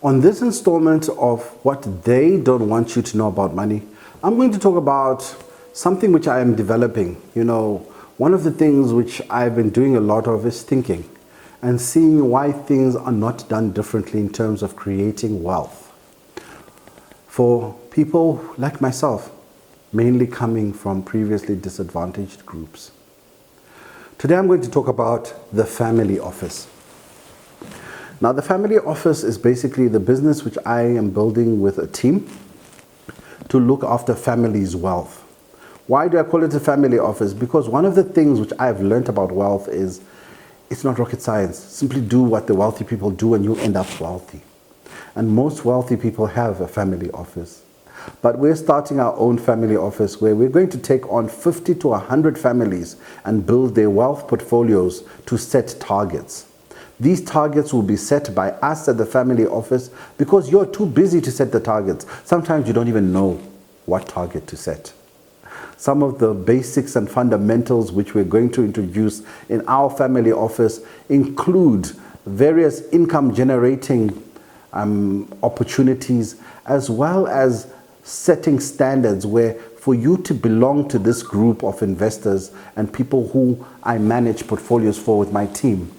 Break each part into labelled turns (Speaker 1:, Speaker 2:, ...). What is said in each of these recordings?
Speaker 1: On this installment of what they don't want you to know about money, I'm going to talk about something which I am developing. One of the things which I've been doing a lot of is thinking and seeing why things are not done differently in terms of creating wealth for people like myself, mainly coming from previously disadvantaged groups. Today I'm going to talk about the family office. Now, the family office is basically the business which I am building with a team to look after families' wealth. Why do I call it a family office? Because one of the things which I've learned about wealth is it's not rocket science. Simply do what the wealthy people do and you'll end up wealthy. And most wealthy people have a family office. But we're starting our own family office where we're going to take on 50 to 100 families and build their wealth portfolios to set targets. These targets will be set by us at the family office because you're too busy to set the targets. Sometimes you don't even know what target to set. Some of the basics and fundamentals which we're going to introduce in our family office include various income generating opportunities, as well as setting standards where for you to belong to this group of investors and people who I manage portfolios for with my team,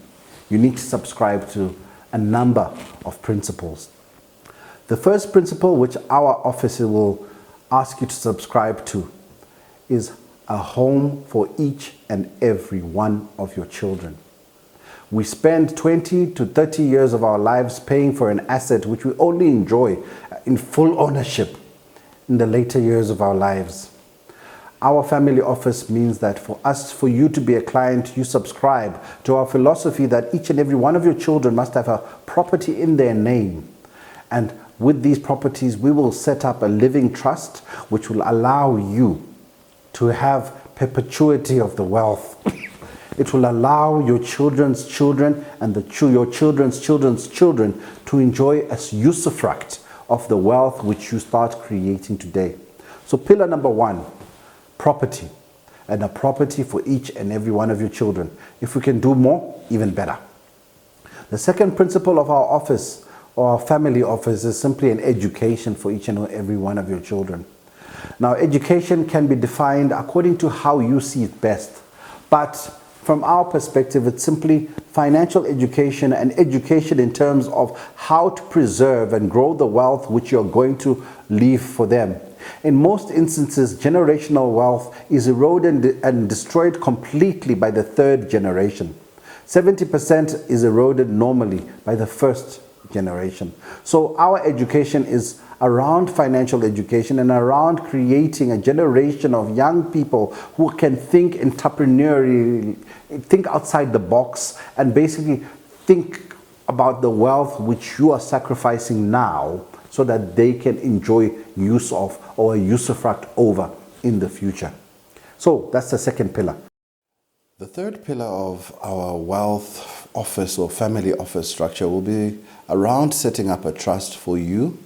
Speaker 1: you need to subscribe to a number of principles. The first principle which our office will ask you to subscribe to is a home for each and every one of your children. We spend 20 to 30 years of our lives paying for an asset which we only enjoy in full ownership in the later years of our lives. Our family office means that for you to be a client, you subscribe to our philosophy that each and every one of your children must have a property in their name. And with these properties, we will set up a living trust which will allow you to have perpetuity of the wealth. It will allow your children's children and your children's children's children to enjoy a usufruct of the wealth which you start creating today. So pillar number one, property, and a property for each and every one of your children. If we can do more, even better. The second principle of our office or our family office is simply an education for each and every one of your children. Now, education can be defined according to how you see it best, but from our perspective, it's simply financial education and education in terms of how to preserve and grow the wealth which you're going to leave for them. In most instances, generational wealth is eroded and destroyed completely by the third generation. 70% is eroded normally by the first generation. So our education is around financial education and around creating a generation of young people who can think entrepreneurially, think outside the box, and basically think about the wealth which you are sacrificing now so that they can enjoy use of or a usufruct over in the future. So that's the second pillar. The third pillar of our wealth office or family office structure will be around setting up a trust for you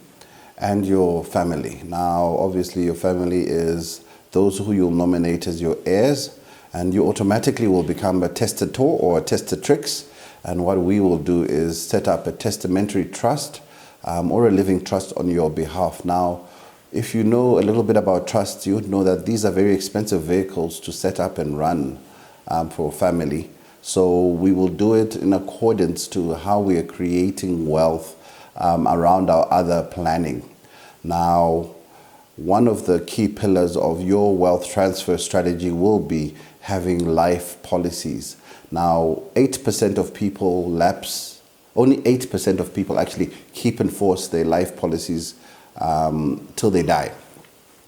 Speaker 1: and your family. Now, obviously, your family is those who you'll nominate as your heirs, and you automatically will become a testator or a testatrix. And what we will do is set up a testamentary trust or a living trust on your behalf. Now, if you know a little bit about trusts, you would know that these are very expensive vehicles to set up and run for a family. So we will do it in accordance to how we are creating wealth around our other planning. Now, one of the key pillars of your wealth transfer strategy will be having life policies. Now, 8% of people lapse, only 8% of people actually keep and force their life policies till they die,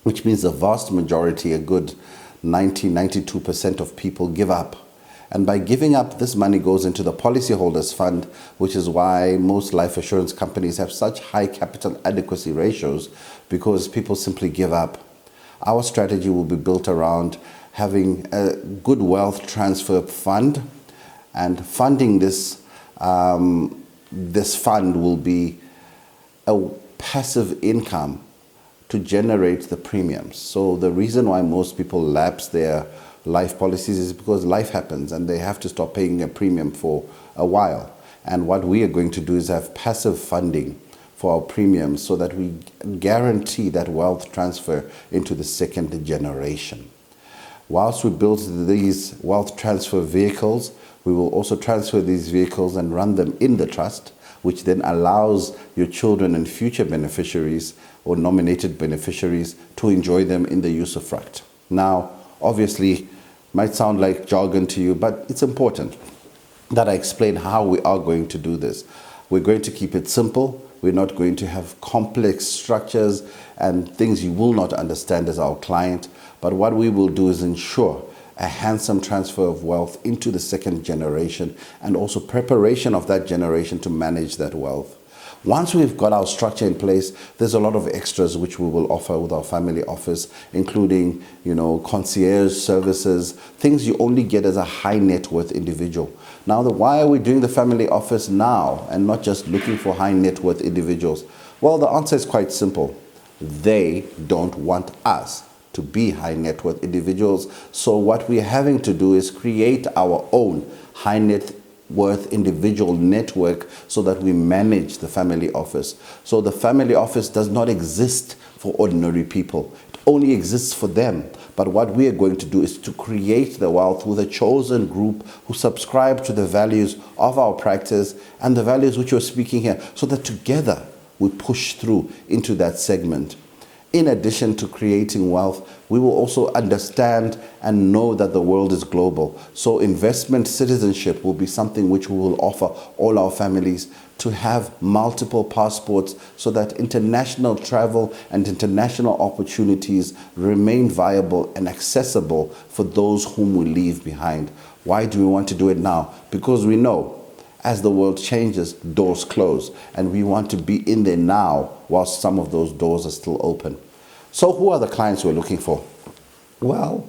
Speaker 1: which means the vast majority, a good 92% of people give up. And by giving up, this money goes into the policyholders fund, which is why most life assurance companies have such high capital adequacy ratios, because people simply give up. Our strategy will be built around having a good wealth transfer fund, and funding this fund will be a passive income to generate the premiums. So the reason why most people lapse their life policies is because life happens and they have to stop paying a premium for a while. And what we are going to do is have passive funding for our premiums so that we guarantee that wealth transfer into the second generation. Whilst we build these wealth transfer vehicles, we will also transfer these vehicles and run them in the trust, which then allows your children and future beneficiaries or nominated beneficiaries to enjoy them in the usufruct. Now, obviously, might sound like jargon to you, but it's important that I explain how we are going to do this. We're going to keep it simple. We're not going to have complex structures and things you will not understand as our client. But what we will do is ensure a handsome transfer of wealth into the second generation and also preparation of that generation to manage that wealth. Once we've got our structure in place, there's a lot of extras which we will offer with our family office, including, concierge services, things you only get as a high net worth individual. Now, why are we doing the family office now and not just looking for high net worth individuals? Well, the answer is quite simple. They don't want us to be high net worth individuals. So what we're having to do is create our own high net worth individual network so that we manage the family office. So the family office does not exist for ordinary people. It only exists for them. But what we are going to do is to create the wealth with a chosen group who subscribe to the values of our practice and the values which you're speaking here, so that together we push through into that segment. In addition to creating wealth, we will also understand and know that the world is global. So investment citizenship will be something which we will offer all our families, to have multiple passports so that international travel and international opportunities remain viable and accessible for those whom we leave behind. Why do we want to do it now? Because we know as the world changes, doors close, and we want to be in there now whilst some of those doors are still open. So who are the clients we're looking for? Well,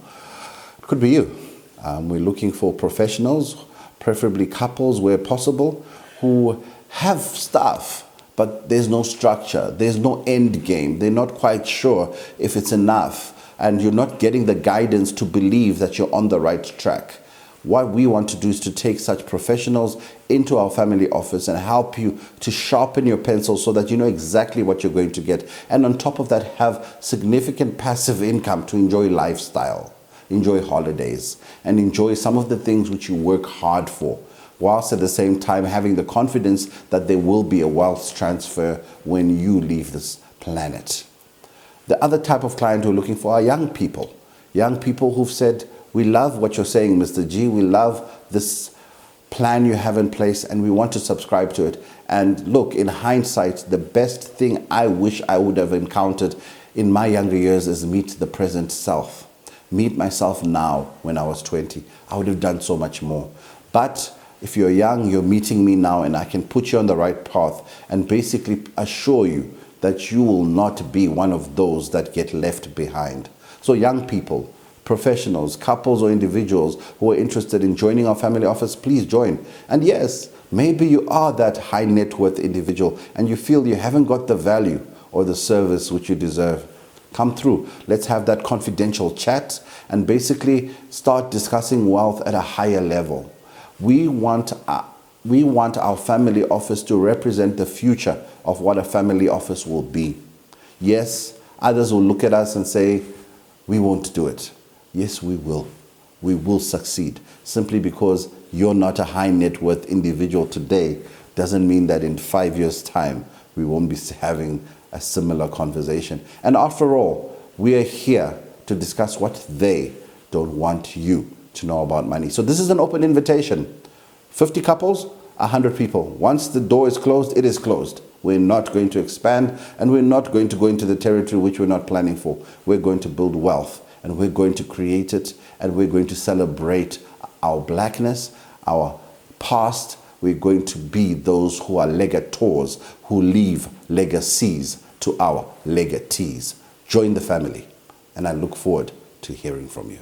Speaker 1: it could be you. We're looking for professionals, preferably couples where possible, who have stuff, but there's no structure, there's no end game. They're not quite sure if it's enough, and you're not getting the guidance to believe that you're on the right track. What we want to do is to take such professionals into our family office and help you to sharpen your pencil so that you know exactly what you're going to get. And on top of that, have significant passive income to enjoy lifestyle, enjoy holidays, and enjoy some of the things which you work hard for, whilst at the same time having the confidence that there will be a wealth transfer when you leave this planet. The other type of client we're looking for are young people who've said, we love what you're saying, Mr. G. We love this plan you have in place and we want to subscribe to it. And look, in hindsight, the best thing I wish I would have encountered in my younger years is meet the present self. Meet myself now when I was 20. I would have done so much more. But if you're young, you're meeting me now and I can put you on the right path and basically assure you that you will not be one of those that get left behind. So young people, professionals, couples or individuals who are interested in joining our family office, please join. And yes, maybe you are that high net worth individual and you feel you haven't got the value or the service which you deserve. Come through. Let's have that confidential chat and basically start discussing wealth at a higher level. We want our family office to represent the future of what a family office will be. Yes, others will look at us and say, we won't do it. Yes, we will. We will succeed. Simply because you're not a high net worth individual today doesn't mean that in 5 years' time we won't be having a similar conversation. And after all, we are here to discuss what they don't want you to know about money. So this is an open invitation. 50 couples, 100 people. Once the door is closed, it is closed. We're not going to expand and we're not going to go into the territory which we're not planning for. We're going to build wealth. And we're going to create it, and we're going to celebrate our blackness, our past. We're going to be those who are legators, who leave legacies to our legatees. Join the family, and I look forward to hearing from you.